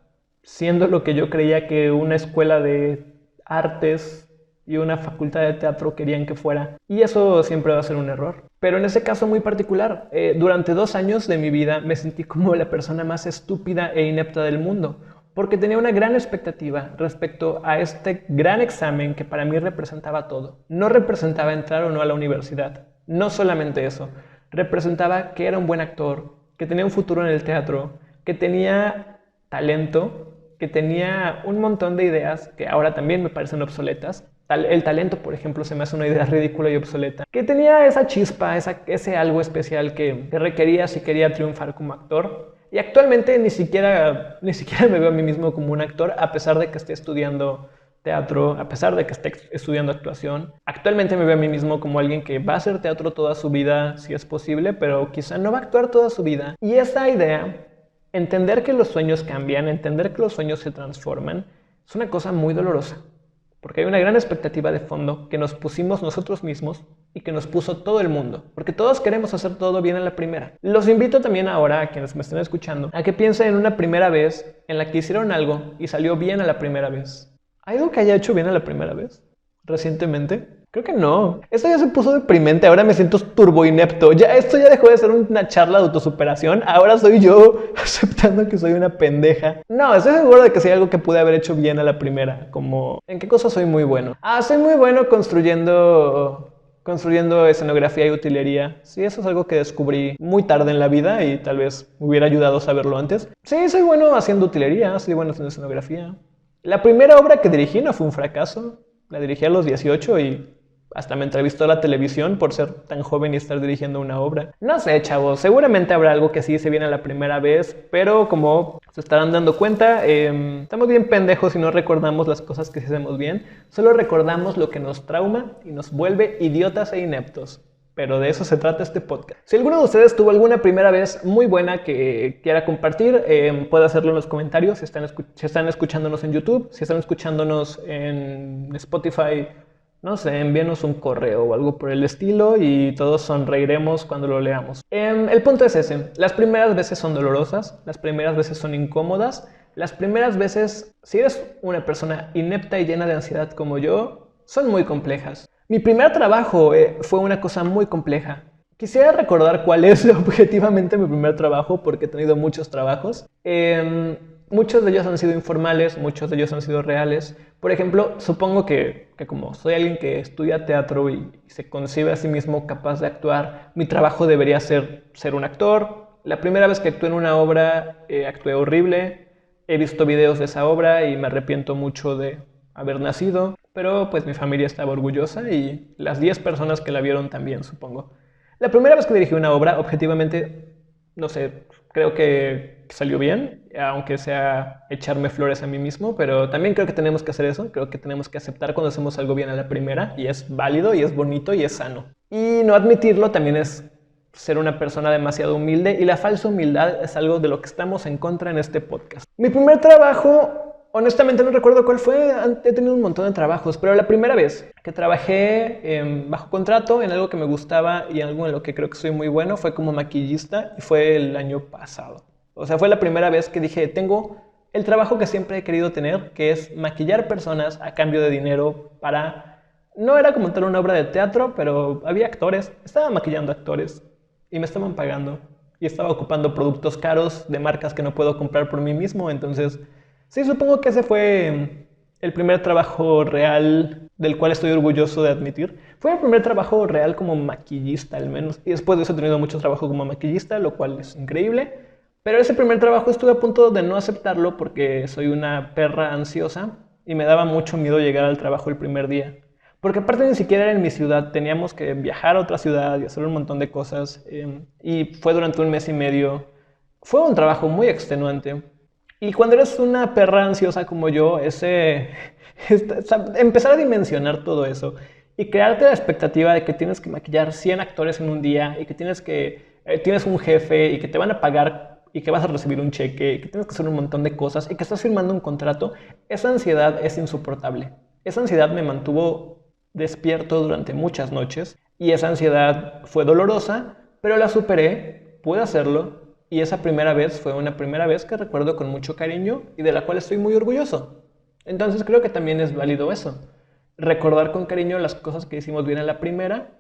siendo lo que yo creía que una escuela de artes y una facultad de teatro querían que fuera. Y eso siempre va a ser un error. Pero en ese caso muy particular, durante 2 años de mi vida me sentí como la persona más estúpida e inepta del mundo, porque tenía una gran expectativa respecto a este gran examen que para mí representaba todo. No representaba entrar o no a la universidad, no solamente eso, representaba que era un buen actor, que tenía un futuro en el teatro, que tenía talento, que tenía un montón de ideas que ahora también me parecen obsoletas. El talento, por ejemplo, se me hace una idea ridícula y obsoleta. Que tenía esa chispa, ese algo especial que requería si quería triunfar como actor. Y actualmente ni siquiera me veo a mí mismo como un actor, a pesar de que esté estudiando teatro, a pesar de que esté estudiando actuación. Actualmente me veo a mí mismo como alguien que va a hacer teatro toda su vida, si es posible, pero quizá no va a actuar toda su vida. Y esa idea, entender que los sueños cambian, entender que los sueños se transforman, es una cosa muy dolorosa. Porque hay una gran expectativa de fondo que nos pusimos nosotros mismos y que nos puso todo el mundo. Porque todos queremos hacer todo bien a la primera. Los invito también ahora, a quienes me estén escuchando, a que piensen en una primera vez en la que hicieron algo y salió bien a la primera vez. ¿Hay algo que haya hecho bien a la primera vez? ¿Recientemente? Creo que no. Esto ya se puso deprimente, ahora me siento turbo inepto. Esto ya dejó de ser una charla de autosuperación, ahora soy yo aceptando que soy una pendeja. No, estoy seguro de que sí hay algo que pude haber hecho bien a la primera, como... ¿En qué cosa soy muy bueno? Soy muy bueno construyendo escenografía y utilería. Sí, eso es algo que descubrí muy tarde en la vida y tal vez me hubiera ayudado a saberlo antes. Sí, soy bueno haciendo utilería, soy bueno haciendo escenografía. La primera obra que dirigí no fue un fracaso. La dirigí a los 18 y hasta me entrevistó a la televisión por ser tan joven y estar dirigiendo una obra. No sé, chavos, seguramente habrá algo que sí se viene a la primera vez, pero como se estarán dando cuenta, estamos bien pendejos y no recordamos las cosas que hacemos bien, solo recordamos lo que nos trauma y nos vuelve idiotas e ineptos. Pero de eso se trata este podcast. Si alguno de ustedes tuvo alguna primera vez muy buena que quiera compartir, puede hacerlo en los comentarios si están escuchándonos en YouTube, si están escuchándonos en Spotify. No sé, envíenos un correo o algo por el estilo y todos sonreiremos cuando lo leamos. El punto es ese. Las primeras veces son dolorosas, las primeras veces son incómodas, las primeras veces, si eres una persona inepta y llena de ansiedad como yo, son muy complejas. Mi primer trabajo fue una cosa muy compleja. Quisiera recordar cuál es objetivamente mi primer trabajo porque he tenido muchos trabajos. Muchos de ellos han sido informales, muchos de ellos han sido reales. Por ejemplo, supongo que como soy alguien que estudia teatro y se concibe a sí mismo capaz de actuar, mi trabajo debería ser un actor. La primera vez que actué en una obra, actué horrible. He visto videos de esa obra y me arrepiento mucho de haber nacido. Pero pues mi familia estaba orgullosa y las 10 personas que la vieron también, supongo. La primera vez que dirigí una obra, objetivamente, no sé, creo que salió bien, aunque sea echarme flores a mí mismo, pero también creo que tenemos que hacer eso, creo que tenemos que aceptar cuando hacemos algo bien a la primera, y es válido, y es bonito, y es sano. Y no admitirlo también es ser una persona demasiado humilde, y la falsa humildad es algo de lo que estamos en contra en este podcast. Mi primer trabajo... Honestamente no recuerdo cuál fue, he tenido un montón de trabajos, pero la primera vez que trabajé bajo contrato en algo que me gustaba y algo en lo que creo que soy muy bueno fue como maquillista y fue el año pasado. O sea, fue la primera vez que dije, tengo el trabajo que siempre he querido tener, que es maquillar personas a cambio de dinero para... No era como tal una obra de teatro, pero había actores, estaba maquillando actores y me estaban pagando y estaba ocupando productos caros de marcas que no puedo comprar por mí mismo, entonces... Sí, supongo que ese fue el primer trabajo real del cual estoy orgulloso de admitir. Fue el primer trabajo real como maquillista, al menos. Y después de eso he tenido mucho trabajo como maquillista, lo cual es increíble. Pero ese primer trabajo estuve a punto de no aceptarlo porque soy una perra ansiosa y me daba mucho miedo llegar al trabajo el primer día. Porque aparte ni siquiera era en mi ciudad, teníamos que viajar a otra ciudad y hacer un montón de cosas. Y fue durante 1 mes y medio. Fue un trabajo muy extenuante. Y cuando eres una perra ansiosa como yo, empezar a dimensionar todo eso y crearte la expectativa de que tienes que maquillar 100 actores en un día y que tienes un jefe y que te van a pagar y que vas a recibir un cheque y que tienes que hacer un montón de cosas y que estás firmando un contrato, esa ansiedad es insoportable. Esa ansiedad me mantuvo despierto durante muchas noches y esa ansiedad fue dolorosa, pero la superé, pude hacerlo. Y esa primera vez fue una primera vez que recuerdo con mucho cariño y de la cual estoy muy orgulloso. Entonces creo que también es válido eso. Recordar con cariño las cosas que hicimos bien en la primera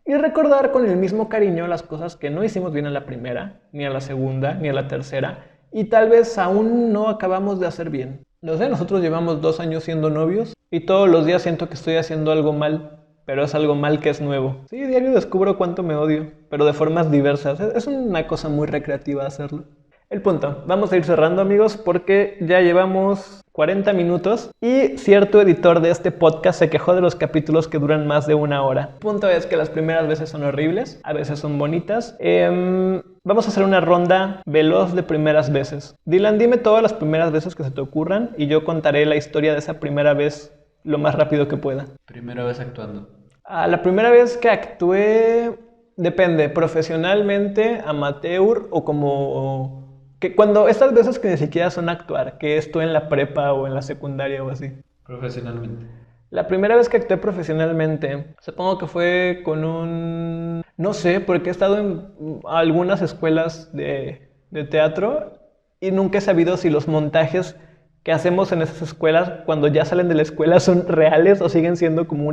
y recordar con el mismo cariño las cosas que no hicimos bien en la primera, ni a la segunda, ni a la tercera, y tal vez aún no acabamos de hacer bien. No sé, nosotros llevamos 2 años siendo novios y todos los días siento que estoy haciendo algo mal, pero es algo mal que es nuevo. Sí, diario descubro cuánto me odio, pero de formas diversas. Es una cosa muy recreativa hacerlo. El punto, vamos a ir cerrando, amigos, porque ya llevamos 40 minutos y cierto editor de este podcast se quejó de los capítulos que duran más de 1 hora. El punto es que las primeras veces son horribles, a veces son bonitas. Vamos a hacer una ronda veloz de primeras veces. Dylan, dime todas las primeras veces que se te ocurran y yo contaré la historia de esa primera vez lo más rápido que pueda. Primera vez actuando. La primera vez que actué, depende, profesionalmente, amateur o como... Que cuando estas veces que ni siquiera son actuar, que estoy en la prepa o en la secundaria o así. Profesionalmente. La primera vez que actué profesionalmente, supongo que fue con un... No sé, porque he estado en algunas escuelas de teatro y nunca he sabido si los montajes que hacemos en esas escuelas cuando ya salen de la escuela son reales o siguen siendo como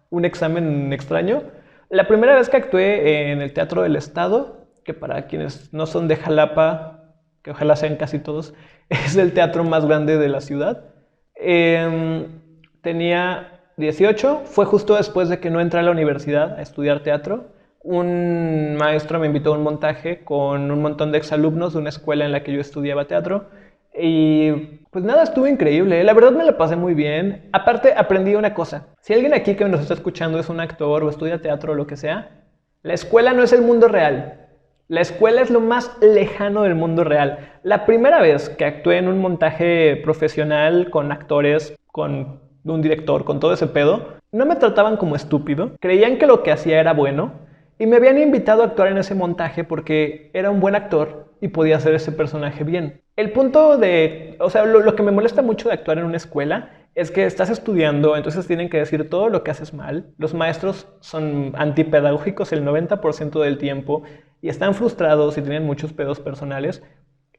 un examen extraño. La primera vez que actué en el Teatro del Estado, que para quienes no son de Jalapa, que ojalá sean casi todos, es el teatro más grande de la ciudad. Tenía 18, fue justo después de que no entré a la universidad a estudiar teatro. Un maestro me invitó a un montaje con un montón de exalumnos de una escuela en la que yo estudiaba teatro. Y pues nada, estuvo increíble. La verdad me la pasé muy bien. Aparte, aprendí una cosa. Si alguien aquí que nos está escuchando es un actor o estudia teatro o lo que sea, la escuela no es el mundo real. La escuela es lo más lejano del mundo real. La primera vez que actué en un montaje profesional con actores, con un director, con todo ese pedo, no me trataban como estúpido. Creían que lo que hacía era bueno y me habían invitado a actuar en ese montaje porque era un buen actor y podía hacer ese personaje bien. El punto de... O sea, lo que me molesta mucho de actuar en una escuela es que estás estudiando, entonces tienen que decir todo lo que haces mal. Los maestros son antipedagógicos el 90% del tiempo y están frustrados y tienen muchos pedos personales.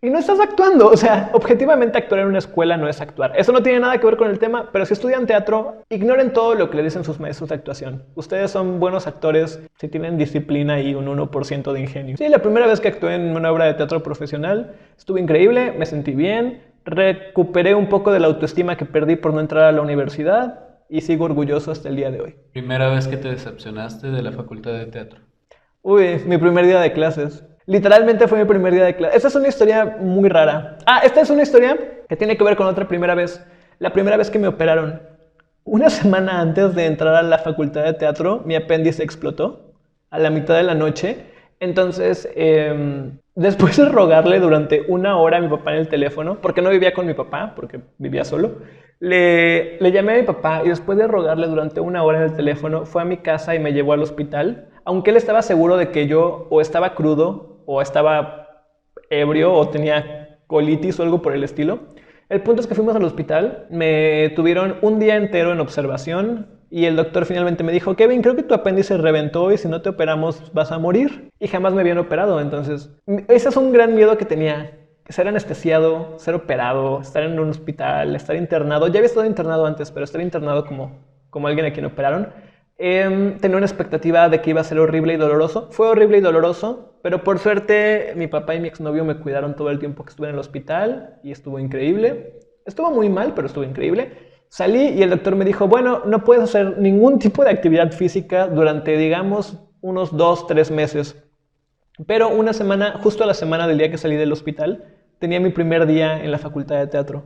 Y no estás actuando, o sea, objetivamente actuar en una escuela no es actuar. Eso no tiene nada que ver con el tema, pero si estudian teatro, ignoren todo lo que le dicen sus maestros de actuación. Ustedes son buenos actores si tienen disciplina y un 1% de ingenio. Sí, la primera vez que actué en una obra de teatro profesional, estuvo increíble, me sentí bien, recuperé un poco de la autoestima que perdí por no entrar a la universidad y sigo orgulloso hasta el día de hoy. Primera vez que te decepcionaste de la facultad de teatro. Uy, mi primer día de clases. Literalmente fue mi primer día de clase. Esta es una historia muy rara. Esta es una historia que tiene que ver con otra primera vez. La primera vez que me operaron. Una semana antes de entrar a la facultad de teatro, mi apéndice explotó a la mitad de la noche. Entonces, después de rogarle durante 1 hora a mi papá en el teléfono, porque no vivía con mi papá, porque vivía solo, le llamé a mi papá y después de rogarle durante 1 hora en el teléfono, fue a mi casa y me llevó al hospital. Aunque él estaba seguro de que yo o estaba crudo, o estaba ebrio, o tenía colitis o algo por el estilo. El punto es que fuimos al hospital, me tuvieron un día entero en observación y el doctor finalmente me dijo: Kevin, creo que tu apéndice reventó y si no te operamos vas a morir. Y jamás me habían operado, entonces ese es un gran miedo que tenía. Ser anestesiado, ser operado, estar en un hospital, estar internado. Ya había estado internado antes, pero estar internado como alguien a quien operaron. Tenía una expectativa de que iba a ser horrible y doloroso. Fue horrible y doloroso, pero por suerte mi papá y mi exnovio me cuidaron todo el tiempo que estuve en el hospital y estuvo increíble. Estuvo muy mal, pero estuvo increíble. Salí y el doctor me dijo: bueno, no puedes hacer ningún tipo de actividad física durante, digamos, unos 2-3 meses. Pero una semana, justo a la semana del día que salí del hospital, tenía mi primer día en la facultad de teatro.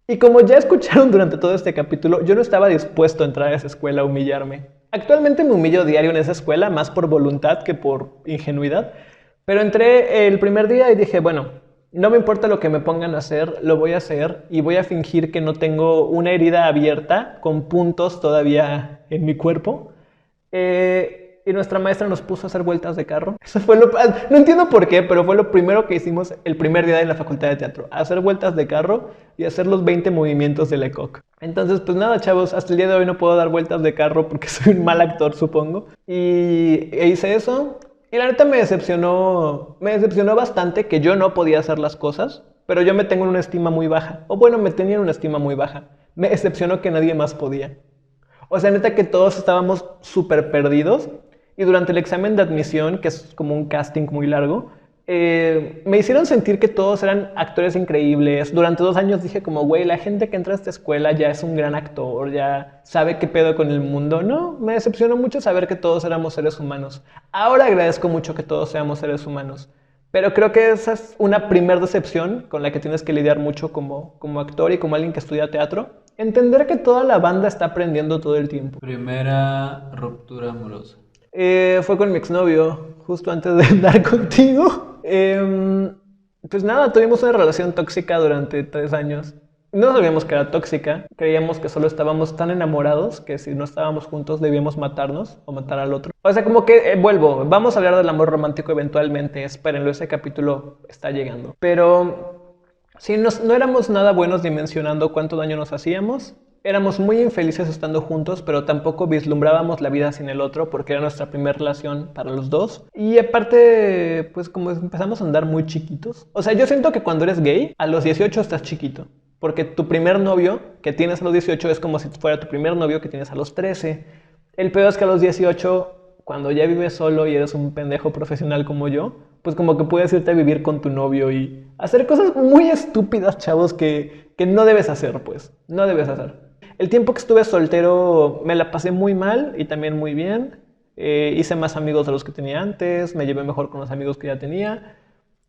Y como ya escucharon durante todo este capítulo, yo no estaba dispuesto a entrar a esa escuela a humillarme. Actualmente me humillo diario en esa escuela, más por voluntad que por ingenuidad. Pero entré el primer día y dije: bueno, no me importa lo que me pongan a hacer, lo voy a hacer y voy a fingir que no tengo una herida abierta con puntos todavía en mi cuerpo. Y nuestra maestra nos puso a hacer vueltas de carro. Eso fue no entiendo por qué, pero fue lo primero que hicimos el primer día de la facultad de teatro. Hacer vueltas de carro y hacer los 20 movimientos de Lecoq. Entonces, pues nada, chavos, hasta el día de hoy no puedo dar vueltas de carro porque soy un mal actor, supongo. Y hice eso. Y la neta me decepcionó bastante que yo no podía hacer las cosas, pero yo me tengo en una estima muy baja. O bueno, me tenía en una estima muy baja. Me decepcionó que nadie más podía. O sea, neta que todos estábamos súper perdidos y durante el examen de admisión, que es como un casting muy largo, me hicieron sentir que todos eran actores increíbles. Durante 2 años dije como, güey, la gente que entra a esta escuela ya es un gran actor, ya sabe qué pedo con el mundo. No, me decepcionó mucho saber que todos éramos seres humanos. Ahora agradezco mucho que todos seamos seres humanos. Pero creo que esa es una primer decepción con la que tienes que lidiar mucho como actor y como alguien que estudia teatro. Entender que toda la banda está aprendiendo todo el tiempo. Primera ruptura amorosa. Fue con mi exnovio, justo antes de andar contigo. Pues nada, tuvimos una relación tóxica durante 3 años. No sabíamos que era tóxica, creíamos que solo estábamos tan enamorados que si no estábamos juntos debíamos matarnos o matar al otro. O sea, como que, vuelvo, vamos a hablar del amor romántico eventualmente, espérenlo, ese capítulo está llegando. Pero sí, no éramos nada buenos dimensionando cuánto daño nos hacíamos. Éramos muy infelices estando juntos, pero tampoco vislumbrábamos la vida sin el otro porque era nuestra primera relación para los dos. Y aparte, pues como empezamos a andar muy chiquitos. O sea, yo siento que cuando eres gay, a los 18 estás chiquito. Porque tu primer novio que tienes a los 18 es como si fuera tu primer novio que tienes a los 13. El peor es que a los 18, cuando ya vives solo y eres un pendejo profesional como yo, pues como que puedes irte a vivir con tu novio y hacer cosas muy estúpidas, chavos, que no debes hacer, pues. No debes hacer. El tiempo que estuve soltero me la pasé muy mal y también muy bien. Hice más amigos de los que tenía antes, me llevé mejor con los amigos que ya tenía.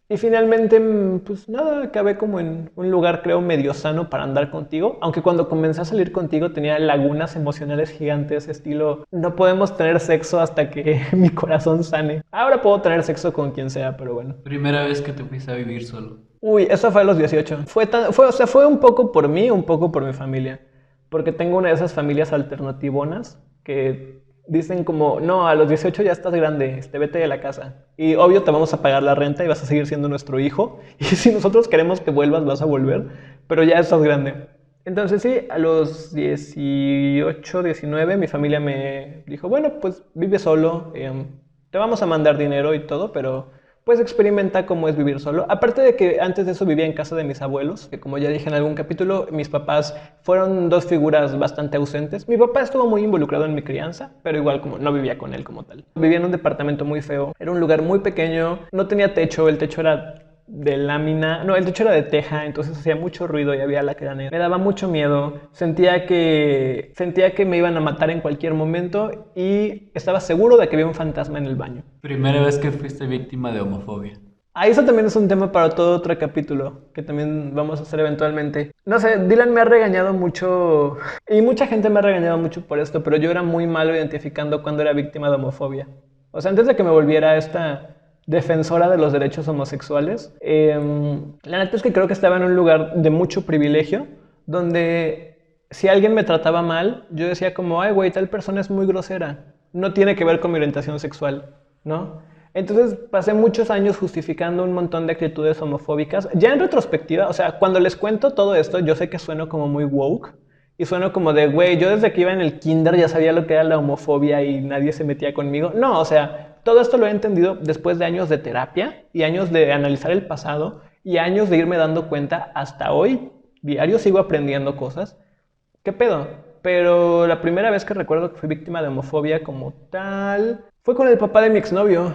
Y finalmente, pues nada, acabé como en un lugar, creo, medio sano para andar contigo. Aunque cuando comencé a salir contigo tenía lagunas emocionales gigantes, estilo, no podemos tener sexo hasta que mi corazón sane. Ahora puedo tener sexo con quien sea, pero bueno. Primera vez que te fuiste a vivir solo. Uy, eso fue a los 18. Fue un poco por mí, un poco por mi familia. Porque tengo una de esas familias alternativonas que dicen como, no, a los 18 ya estás grande, vete de la casa. Y obvio te vamos a pagar la renta y vas a seguir siendo nuestro hijo. Y si nosotros queremos que vuelvas, vas a volver, pero ya estás grande. Entonces sí, a los 18, 19, mi familia me dijo, bueno, pues vive solo, te vamos a mandar dinero y todo, pero pues experimenta cómo es vivir solo. Aparte de que antes de eso vivía en casa de mis abuelos, que como ya dije en algún capítulo, mis papás fueron dos figuras bastante ausentes. Mi papá estuvo muy involucrado en mi crianza, pero igual como no vivía con él como tal. Vivía en un departamento muy feo, era un lugar muy pequeño, no tenía techo, el techo era de lámina, no, el techo era de teja, entonces hacía mucho ruido y había alacranes. Me daba mucho miedo, sentía que me iban a matar en cualquier momento y estaba seguro de que había un fantasma en el baño. Primera vez que fuiste víctima de homofobia. Eso también es un tema para todo otro capítulo, que también vamos a hacer eventualmente. No sé, Dylan me ha regañado mucho, y mucha gente me ha regañado mucho por esto, pero yo era muy malo identificando cuando era víctima de homofobia. O sea, antes de que me volviera esta defensora de los derechos homosexuales, la neta es que creo que estaba en un lugar de mucho privilegio, donde si alguien me trataba mal, yo decía como, ay güey, tal persona es muy grosera, no tiene que ver con mi orientación sexual, ¿no? Entonces pasé muchos años justificando un montón de actitudes homofóbicas. Ya en retrospectiva, o sea, cuando les cuento todo esto, yo sé que sueno como muy woke, y sueno como de, güey, yo desde que iba en el kinder ya sabía lo que era la homofobia y nadie se metía conmigo. No, o sea, todo esto lo he entendido después de años de terapia y años de analizar el pasado y años de irme dando cuenta hasta hoy. Diario sigo aprendiendo cosas. ¿Qué pedo? Pero la primera vez que recuerdo que fui víctima de homofobia como tal fue con el papá de mi exnovio,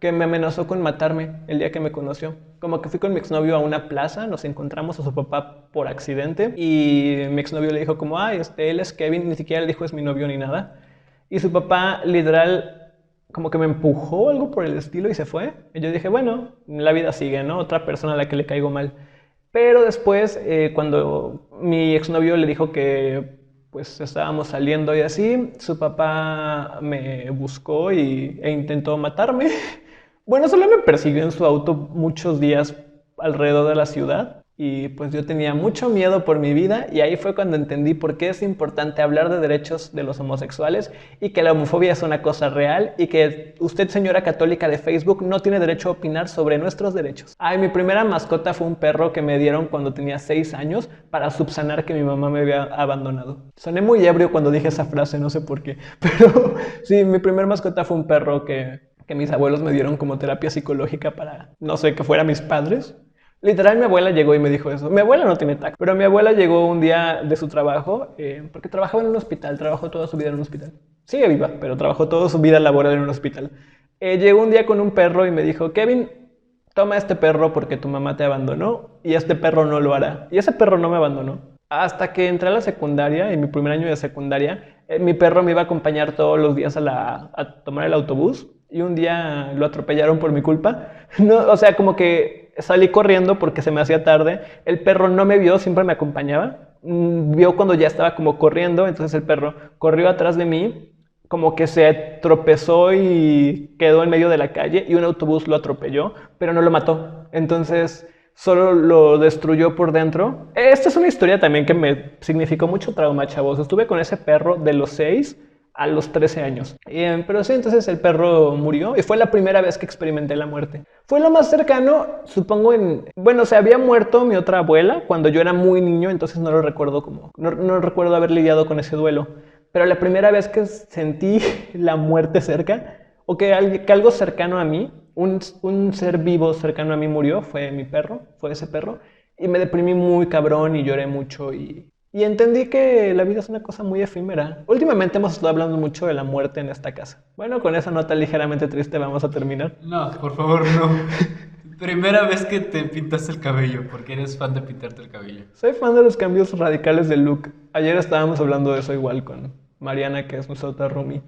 que me amenazó con matarme el día que me conoció. Como que fui con mi exnovio a una plaza, nos encontramos a su papá por accidente y mi exnovio le dijo como, ay, él es Kevin, ni siquiera le dijo es mi novio ni nada. Y su papá literal como que me empujó algo por el estilo y se fue. Y yo dije, bueno, la vida sigue, ¿no? Otra persona a la que le caigo mal. Pero después, cuando mi exnovio le dijo que pues estábamos saliendo y así, su papá me buscó e intentó matarme. Bueno, solo me persiguió en su auto muchos días alrededor de la ciudad. Y pues yo tenía mucho miedo por mi vida y ahí fue cuando entendí por qué es importante hablar de derechos de los homosexuales y que la homofobia es una cosa real y que usted, señora católica de Facebook, no tiene derecho a opinar sobre nuestros derechos. Mi primera mascota fue un perro que me dieron cuando tenía 6 años para subsanar que mi mamá me había abandonado. Soné muy ebrio cuando dije esa frase, no sé por qué, pero sí, mi primera mascota fue un perro que que mis abuelos me dieron como terapia psicológica para, no sé, que fueran mis padres. Literal, mi abuela llegó y me dijo eso. Mi abuela no tiene tacto, pero mi abuela llegó un día de su trabajo, porque trabajaba en un hospital, trabajó toda su vida en un hospital. Sigue viva, pero trabajó toda su vida laboral en un hospital. Llegó un día con un perro y me dijo, Kevin, toma este perro porque tu mamá te abandonó y este perro no lo hará. Y ese perro no me abandonó. Hasta que entré a la secundaria, en mi primer año de secundaria, mi perro me iba a acompañar todos los días a tomar el autobús y un día lo atropellaron por mi culpa. No, o sea, como que salí corriendo porque se me hacía tarde. El perro no me vio, siempre me acompañaba. Vio cuando ya estaba como corriendo, entonces el perro corrió atrás de mí, como que se tropezó y quedó en medio de la calle y un autobús lo atropelló, pero no lo mató. Entonces solo lo destruyó por dentro. Esta es una historia también que me significó mucho trauma, chavos. Estuve con ese perro de los 6 a los 13 años. Pero sí, entonces el perro murió y fue la primera vez que experimenté la muerte. Fue lo más cercano, supongo, bueno, se había muerto mi otra abuela cuando yo era muy niño, entonces no lo recuerdo no recuerdo haber lidiado con ese duelo. Pero la primera vez que sentí la muerte cerca, o que algo cercano a mí, un ser vivo cercano a mí murió, fue ese perro, y me deprimí muy cabrón y lloré mucho y entendí que la vida es una cosa muy efímera. Últimamente hemos estado hablando mucho de la muerte en esta casa. Bueno, con esa nota ligeramente triste vamos a terminar. No, por favor, no. Primera vez que te pintaste el cabello, porque eres fan de pintarte el cabello. Soy fan de los cambios radicales de look. Ayer estábamos hablando de eso igual con Mariana, que es nuestra otra roomie.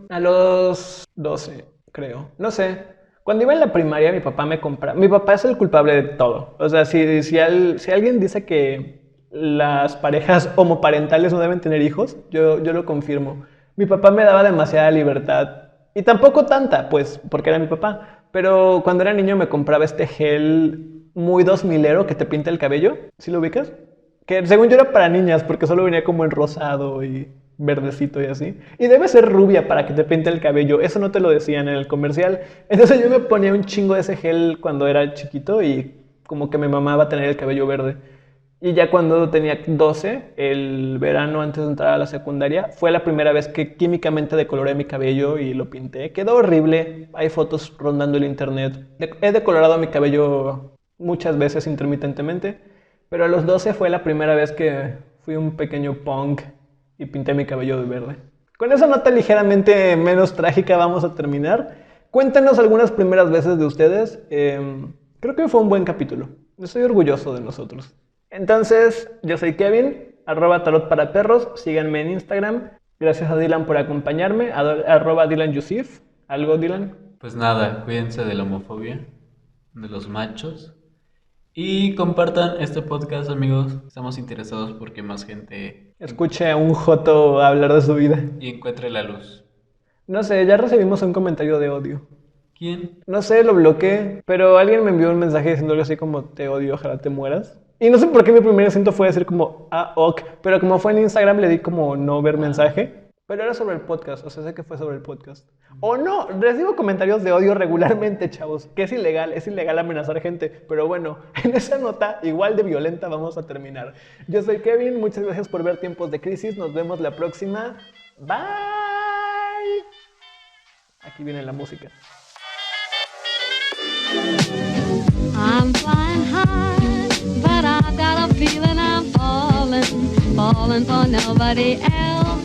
A los 12, creo. No sé. Cuando iba en la primaria, mi papá me compraba. Mi papá es el culpable de todo. O sea, si alguien dice que las parejas homoparentales no deben tener hijos, yo lo confirmo. Mi papá me daba demasiada libertad. Y tampoco tanta, pues, porque era mi papá. Pero cuando era niño me compraba este gel muy 2000ero que te pinta el cabello. ¿Sí lo ubicas? Que según yo era para niñas, porque solo venía como en rosado y verdecito y así. Y debe ser rubia para que te pinte el cabello. Eso no te lo decían en el comercial. Entonces yo me ponía un chingo de ese gel cuando era chiquito y como que me mamaba tener el cabello verde. Y ya cuando tenía 12, el verano antes de entrar a la secundaria, fue la primera vez que químicamente decoloré mi cabello y lo pinté. Quedó horrible. Hay fotos rondando el internet. He decolorado mi cabello muchas veces intermitentemente. Pero a los 12 fue la primera vez que fui un pequeño punk y pinté mi cabello de verde. Con esa nota ligeramente menos trágica vamos a terminar. Cuéntenos algunas primeras veces de ustedes. Creo que fue un buen capítulo. Estoy orgulloso de nosotros. Entonces, yo soy Kevin, @tarotparaperros. Síganme en Instagram. Gracias a Dylan por acompañarme, @DylanYusif. ¿Algo, Dylan? Pues nada, cuídense de la homofobia, de los machos. Y compartan este podcast, amigos. Estamos interesados porque más gente Escuche a un joto hablar de su vida. y encuentre la luz. No sé, ya recibimos un comentario de odio. ¿Quién? No sé, lo bloqueé, pero alguien me envió un mensaje diciéndole así como, te odio, ojalá te mueras. Y no sé por qué mi primer instinto fue decir como, ok, pero como fue en Instagram le di como no ver mensaje. Pero era sobre el podcast, o sea, sé que fue sobre el podcast. O no, recibo comentarios de odio regularmente, chavos, que es ilegal amenazar gente. Pero bueno, en esa nota igual de violenta vamos a terminar. Yo soy Kevin, muchas gracias por ver Tiempos de Crisis, nos vemos la próxima. Bye. Aquí viene la música. I'm flying high, but I got a feeling I'm falling for nobody else.